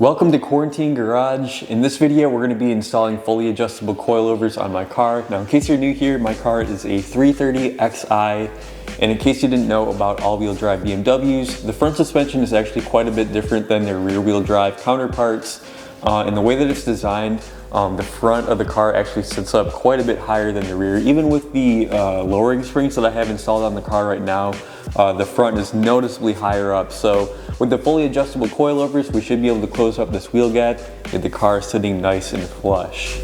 Welcome to Quarantine Garage. In this video, we're going to be installing fully adjustable coilovers on my car. Now, in case you're new here, my car is a 330xi, and in case you didn't know about all-wheel drive BMWs, the front suspension is actually quite a bit different than their rear-wheel drive counterparts. And the way that it's designed, the front of the car actually sits up quite a bit higher than the rear. Even with the lowering springs that I have installed on the car right now, the front is noticeably higher up. So with the fully adjustable coilovers, we should be able to close up this wheel gap with the car sitting nice and flush.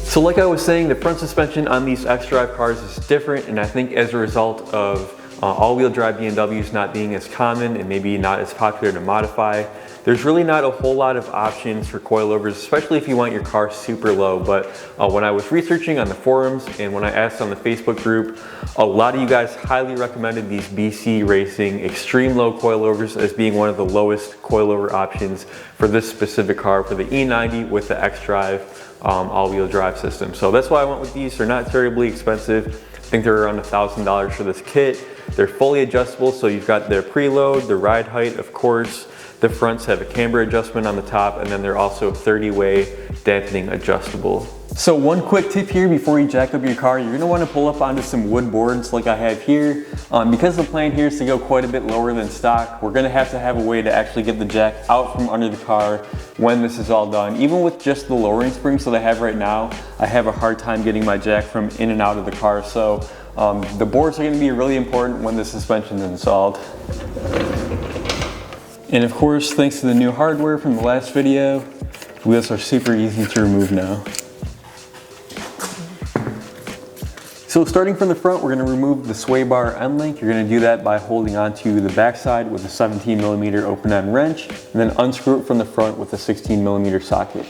So like I was saying, the front suspension on these X-Drive cars is different, and I think as a result of all-wheel drive BMWs not being as common and maybe not as popular to modify, there's really not a whole lot of options for coilovers, especially if you want your car super low. But when I was researching on the forums and when I asked on the Facebook group, a lot of you guys highly recommended these BC Racing extreme low coilovers as being one of the lowest coilover options for this specific car, for the E90 with the X-Drive all-wheel drive system. So that's why I went with these. They're not terribly expensive. I think they're around $1,000 for this kit. They're fully adjustable, so you've got their preload, the ride height, of course. The fronts have a camber adjustment on the top, and then they're also 30-way dampening adjustable. So one quick tip here before you jack up your car, you're gonna wanna pull up onto some wood boards like I have here. Because the plan here is to go quite a bit lower than stock, we're gonna have to have a way to actually get the jack out from under the car when this is all done. Even with just the lowering springs that I have right now, I have a hard time getting my jack from in and out of the car. So the boards are gonna be really important when the suspension is installed. And of course, thanks to the new hardware from the last video, wheels are super easy to remove now. So starting from the front, we're gonna remove the sway bar end link. You're gonna do that by holding onto the backside with a 17mm open end wrench, and then unscrew it from the front with a 16mm socket.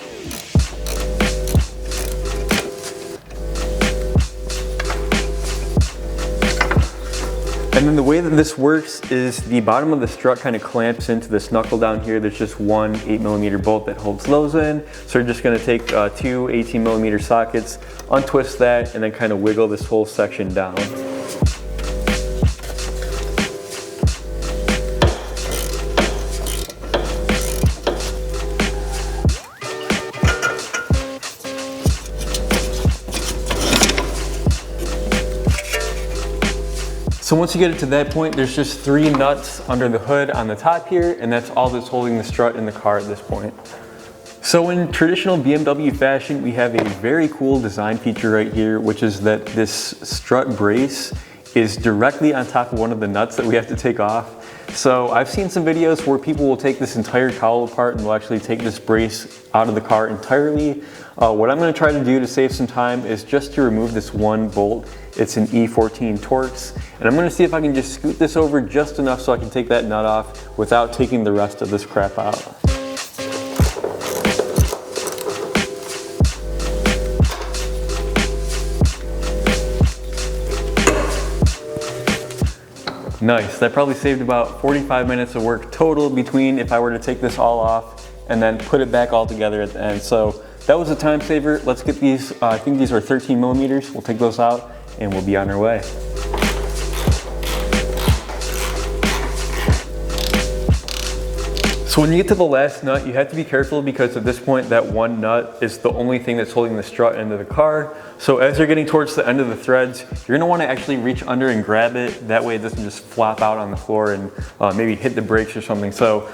And then the way that this works is the bottom of the strut kind of clamps into this knuckle down here. There's just one 8mm bolt that holds those in. So you're just gonna take two 18mm sockets, untwist that, and then kind of wiggle this whole section down. So once you get it to that point, there's just 3 nuts under the hood on the top here, and that's all that's holding the strut in the car at this point. So in traditional BMW fashion, we have a very cool design feature right here, which is that this strut brace is directly on top of one of the nuts that we have to take off. So I've seen some videos where people will take this entire cowl apart and will actually take this brace out of the car entirely. What I'm gonna try to do to save some time is just to remove this one bolt. It's an E14 Torx, and I'm gonna see if I can just scoot this over just enough so I can take that nut off without taking the rest of this crap out. Nice, that probably saved about 45 minutes of work total between if I were to take this all off and then put it back all together at the end. So that was a time saver. Let's get these, I think these are 13mm. We'll take those out and we'll be on our way. So when you get to the last nut, you have to be careful because at this point that one nut is the only thing that's holding the strut into the car. So as you're getting towards the end of the threads, you're gonna wanna actually reach under and grab it. That way it doesn't just flop out on the floor and maybe hit the brakes or something. So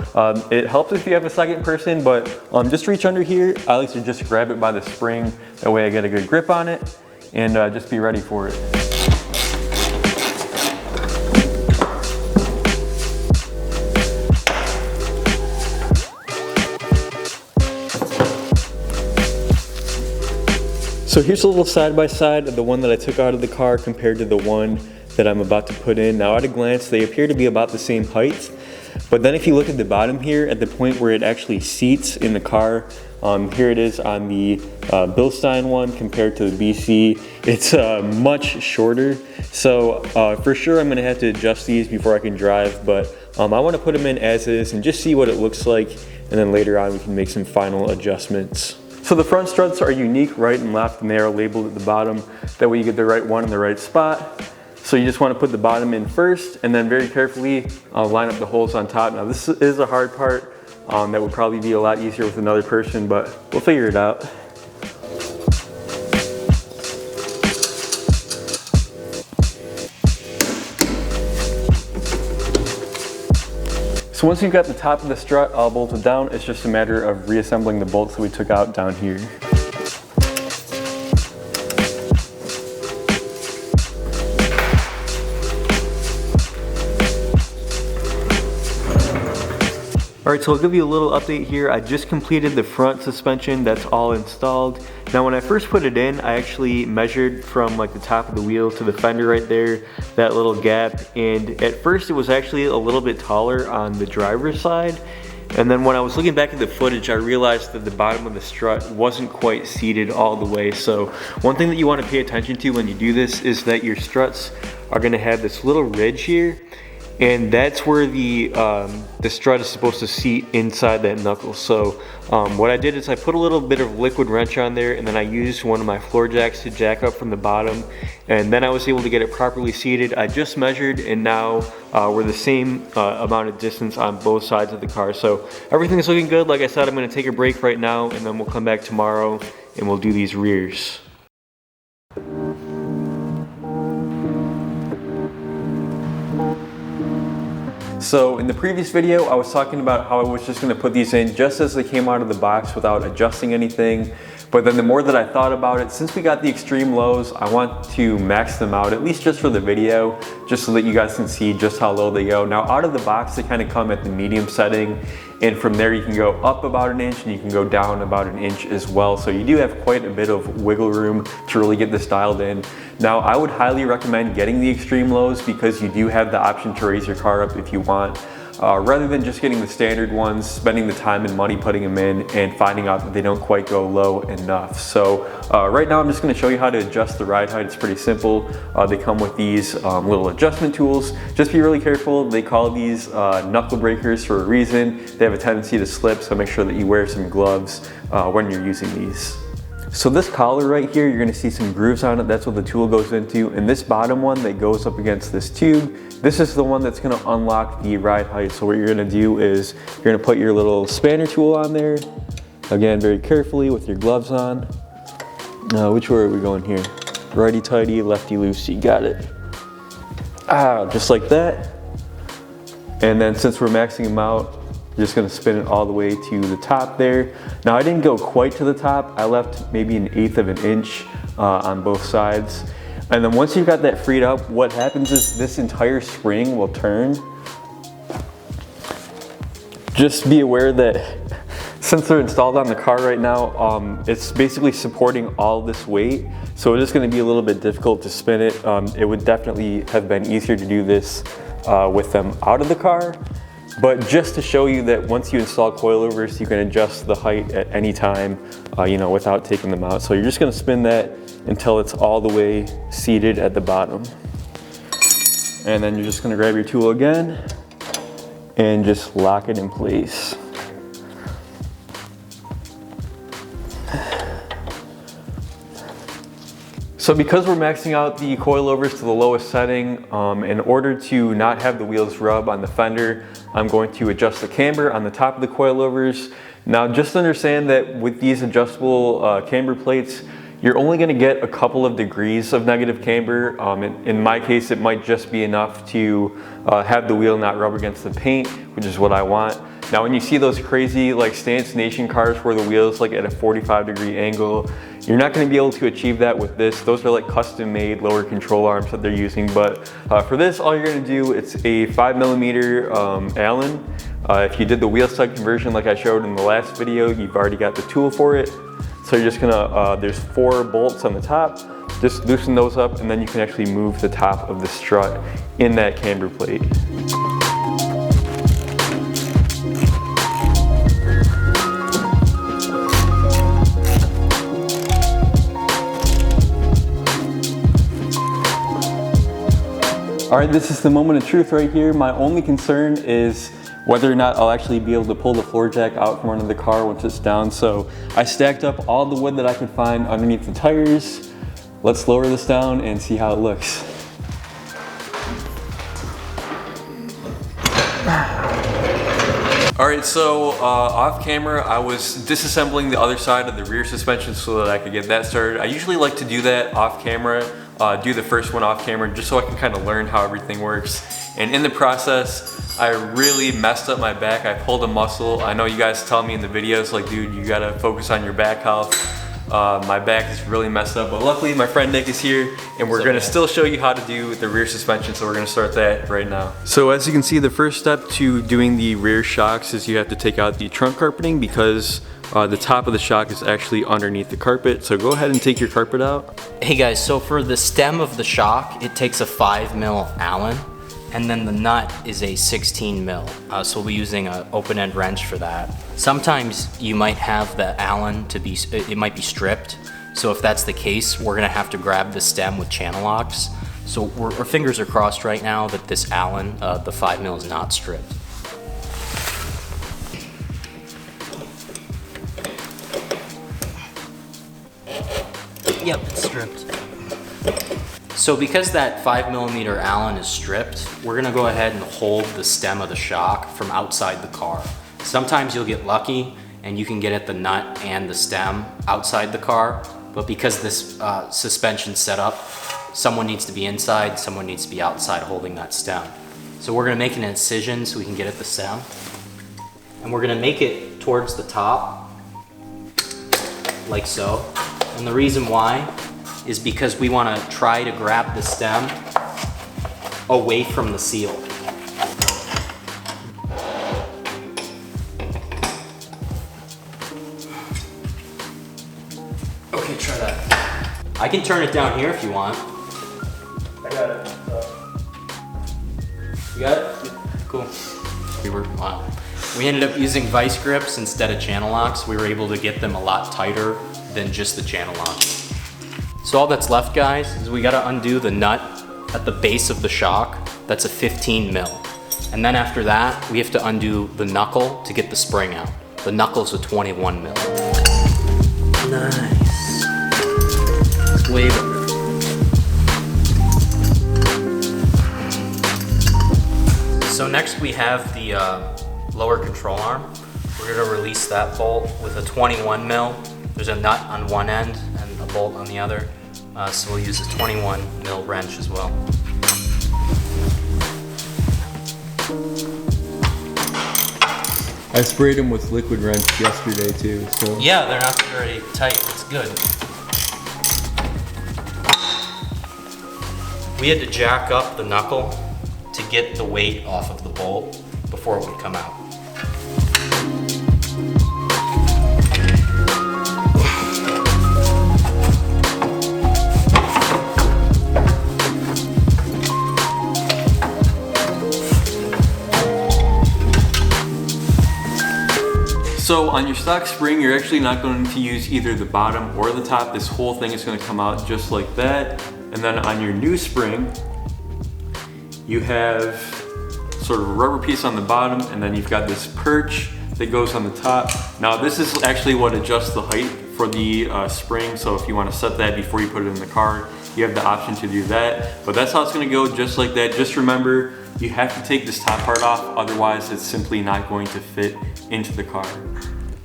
it helps if you have a second person, but just reach under here. I like to just grab it by the spring. That way I get a good grip on it and just be ready for it. So here's a little side-by-side of the one that I took out of the car compared to the one that I'm about to put in. Now at a glance, they appear to be about the same height, but then if you look at the bottom here, at the point where it actually seats in the car, here it is on the Buice one compared to the BC. It's much shorter, so for sure I'm gonna have to adjust these before I can drive, but I wanna put them in as is and just see what it looks like, and then later on we can make some final adjustments. So the front struts are unique, right and left, and they are labeled at the bottom. That way you get the right one in the right spot. So you just want to put the bottom in first, and then very carefully line up the holes on top. Now this is a hard part that would probably be a lot easier with another person, but we'll figure it out. So once you've got the top of the strut all bolted down, it's just a matter of reassembling the bolts that we took out down here. Alright, so I'll give you a little update here. I just completed the front suspension, that's all installed. Now when I first put it in, I actually measured from like the top of the wheel to the fender right there, that little gap, and at first it was actually a little bit taller on the driver's side. And then when I was looking back at the footage, I realized that the bottom of the strut wasn't quite seated all the way. So one thing that you want to pay attention to when you do this is that your struts are going to have this little ridge here. And that's where the strut is supposed to seat inside that knuckle. So what I did is I put a little bit of liquid wrench on there, and then I used one of my floor jacks to jack up from the bottom, and then I was able to get it properly seated. I just measured, and now we're the same amount of distance on both sides of the car. So everything's looking good. Like I said, I'm going to take a break right now, and then we'll come back tomorrow and we'll do these rears. So in the previous video, I was talking about how I was just going to put these in just as they came out of the box without adjusting anything. But then the more that I thought about it, since we got the extreme lows, I want to max them out, at least just for the video, just so that you guys can see just how low they go. Now out of the box, they kind of come at the medium setting, and from there you can go up about an inch and you can go down about an inch as well. So you do have quite a bit of wiggle room to really get this dialed in. Now I would highly recommend getting the extreme lows because you do have the option to raise your car up if you want. Rather than just getting the standard ones, spending the time and money putting them in and finding out that they don't quite go low enough. So right now I'm just going to show you how to adjust the ride height. It's pretty simple. They come with these little adjustment tools. Just be really careful. They call these knuckle breakers for a reason. They have a tendency to slip, so make sure that you wear some gloves when you're using these. So this collar right here, you're gonna see some grooves on it. That's what the tool goes into. And this bottom one that goes up against this tube, this is the one that's gonna unlock the ride height. So what you're gonna do is you're gonna put your little spanner tool on there. Again, very carefully with your gloves on. Which way are we going here? Righty tighty, lefty loosey, got it. Just like that. And then since we're maxing them out, just gonna spin it all the way to the top there. Now I didn't go quite to the top. I left maybe 1/8 of an inch on both sides. And then once you've got that freed up, what happens is this entire spring will turn. Just be aware that since they're installed on the car right now, it's basically supporting all this weight. So it is gonna be a little bit difficult to spin it. It would definitely have been easier to do this with them out of the car. But just to show you that once you install coilovers, you can adjust the height at any time, you know, without taking them out. So you're just gonna spin that until it's all the way seated at the bottom. And then you're just gonna grab your tool again and just lock it in place. So because we're maxing out the coilovers to the lowest setting, in order to not have the wheels rub on the fender, I'm going to adjust the camber on the top of the coilovers. Now just understand that with these adjustable camber plates, you're only going to get a couple of degrees of negative camber. In my case, it might just be enough to have the wheel not rub against the paint, which is what I want. Now when you see those crazy like Stance Nation cars where the wheel's like at a 45-degree angle, you're not going to be able to achieve that with this. Those are like custom made lower control arms that they're using. But for this, all you're going to do, it's a 5mm Allen. If you did the wheel stud conversion like I showed in the last video, you've already got the tool for it. So you're just gonna, there's 4 bolts on the top, just loosen those up and then you can actually move the top of the strut in that camber plate. All right, this is the moment of truth right here. My only concern is whether or not I'll actually be able to pull the floor jack out from under the car once it's down. So I stacked up all the wood that I could find underneath the tires. Let's lower this down and see how it looks. All right, so off camera, I was disassembling the other side of the rear suspension so that I could get that started. I usually like to do that off camera, do the first one off camera, just so I can kind of learn how everything works. And in the process, I really messed up my back. I pulled a muscle. I know you guys tell me in the videos, like, dude, you gotta focus on your back health. My back is really messed up, but luckily my friend Nick is here and we're gonna still show you how to do the rear suspension, so we're gonna start that right now. So as you can see, the first step to doing the rear shocks is you have to take out the trunk carpeting because the top of the shock is actually underneath the carpet. So go ahead and take your carpet out. Hey guys, so for the stem of the shock, it takes a 5mm Allen, and then the nut is a 16mm. So we'll be using an open-end wrench for that. Sometimes you might have the Allen it might be stripped. So if that's the case, we're gonna have to grab the stem with channel locks. So our fingers are crossed right now that this Allen, the 5mm, is not stripped. Yep, it's stripped. So because that 5mm Allen is stripped, we're gonna go ahead and hold the stem of the shock from outside the car. Sometimes you'll get lucky and you can get at the nut and the stem outside the car, but because this suspension setup, someone needs to be inside, someone needs to be outside holding that stem. So we're gonna make an incision so we can get at the stem, and we're gonna make it towards the top, like so. And the reason why is because we want to try to grab the stem away from the seal. Okay, try that. I can turn it down here if you want. I got it. You got it? Yeah. Cool. Wow. We ended up using vice grips instead of channel locks. We were able to get them a lot tighter than just the channel locks. So all that's left, guys, is we gotta undo the nut at the base of the shock. That's a 15mm. And then after that, we have to undo the knuckle to get the spring out. The knuckle's a 21mm. Nice. It's way better. So next we have the lower control arm. We're gonna release that bolt with a 21mm. There's a nut on one end and a bolt on the other. So we'll use a 21mm wrench as well. I sprayed them with liquid wrench yesterday too, so. Yeah, they're not very tight, it's good. We had to jack up the knuckle to get the weight off of the bolt before it would come out. So on your stock spring, you're actually not going to use either the bottom or the top. This whole thing is going to come out just like that. And then on your new spring, you have sort of a rubber piece on the bottom, and then you've got this perch that goes on the top. Now this is actually what adjusts the height for the spring. So if you want to set that before you put it in the car, you have the option to do that. But that's how it's going to go, just like that. Just remember, you have to take this top part off, otherwise it's simply not going to fit into the car.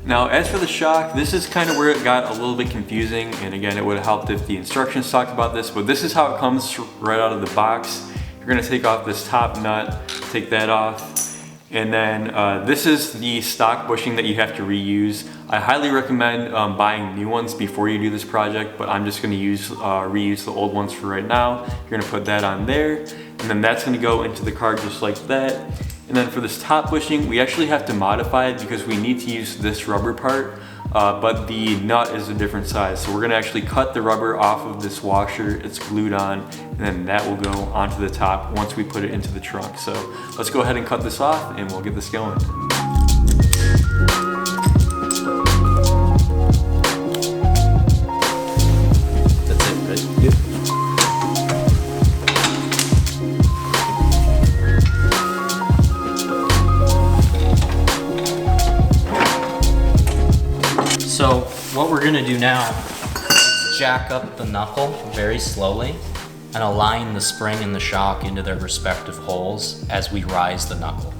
Now, as for the shock, this is kind of where it got a little bit confusing, and again, it would have helped if the instructions talked about this, but this is how it comes right out of the box. You're gonna take off this top nut, take that off, and then this is the stock bushing that you have to reuse. I highly recommend buying new ones before you do this project, but I'm just gonna reuse the old ones for right now. You're gonna put that on there, and then that's gonna go into the car just like that. And then for this top bushing, we actually have to modify it because we need to use this rubber part, but the nut is a different size. So we're gonna actually cut the rubber off of this washer, it's glued on, and then that will go onto the top once we put it into the trunk. So let's go ahead and cut this off and we'll get this going. That's it, right? Yep. gonna do now is jack up the knuckle very slowly and align the spring and the shock into their respective holes as we rise the knuckle.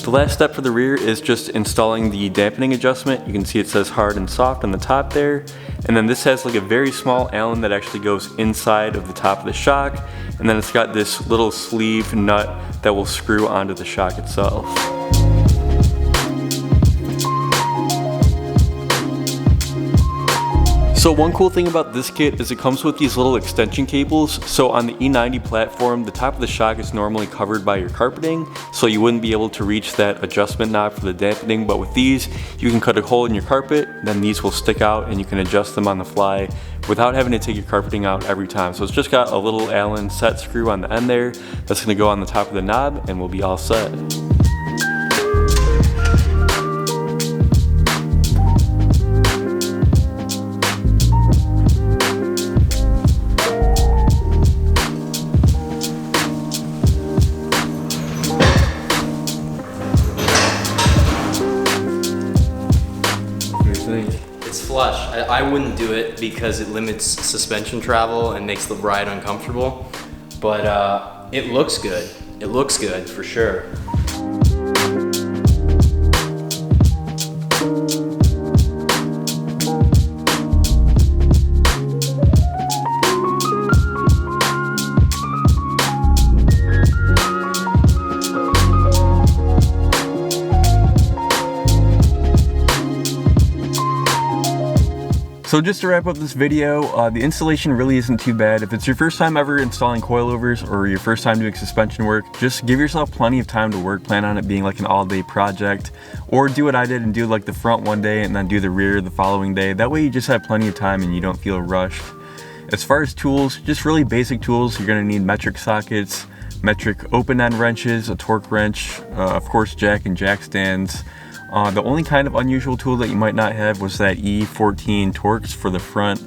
The last step for the rear is just installing the dampening adjustment. You can see it says hard and soft on the top there. And then this has like a very small Allen that actually goes inside of the top of the shock. And then it's got this little sleeve nut that will screw onto the shock itself. So one cool thing about this kit is it comes with these little extension cables. So on the E90 platform, the top of the shock is normally covered by your carpeting, so you wouldn't be able to reach that adjustment knob for the dampening. But with these, you can cut a hole in your carpet, then these will stick out and you can adjust them on the fly without having to take your carpeting out every time. So it's just got a little Allen set screw on the end there that's gonna go on the top of the knob and we'll be all set. It's flush. I wouldn't do it because it limits suspension travel and makes the ride uncomfortable, but it looks good. It looks good for sure. So just to wrap up this video, the installation really isn't too bad. If it's your first time ever installing coilovers or your first time doing suspension work, just give yourself plenty of time to work. Plan on it being like an all-day project, or do what I did and do like the front one day and then do the rear the following day. That way you just have plenty of time and you don't feel rushed. As far as tools, just really basic tools. You're gonna need metric sockets, metric open-end wrenches, a torque wrench, of course jack and jack stands. The only kind of unusual tool that you might not have was that E14 Torx for the front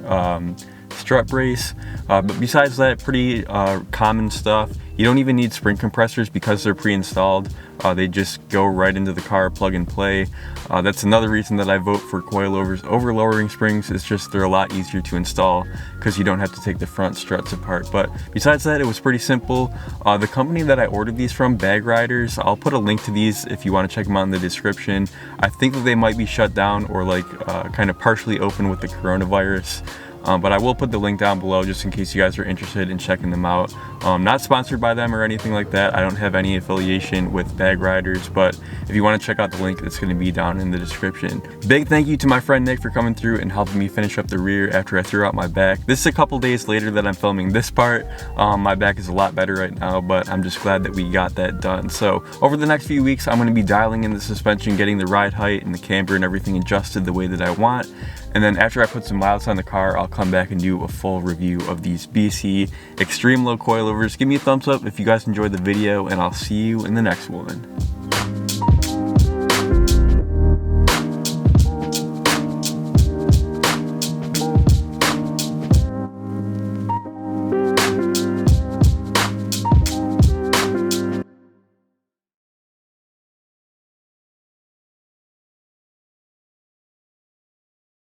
strut brace. But besides that, pretty common stuff. You don't even need spring compressors because they're pre-installed. They just go right into the car, plug and play. That's another reason that I vote for coilovers over lowering springs. It's just they're a lot easier to install because you don't have to take the front struts apart. But besides that, it was pretty simple. The company that I ordered these from, Bag Riders, I'll put a link to these if you want to check them out in the description. I think that they might be shut down or like kind of partially open with the coronavirus. But I will put the link down below just in case you guys are interested in checking them out. Not sponsored by them or anything like that. I don't have any affiliation with Bag Riders, but if you want to check out the link, it's going to be down in the description. Big thank you to my friend Nick for coming through and helping me finish up the rear after I threw out my back. This is a couple days later that I'm filming this part. My back is a lot better right now, but I'm just glad that we got that done. So over the next few weeks, I'm going to be dialing in the suspension, getting the ride height and the camber and everything adjusted the way that I want. And then after I put some miles on the car, I'll come back and do a full review of these BC Extreme Low coilovers. Give me a thumbs up if you guys enjoyed the video, and I'll see you in the next one.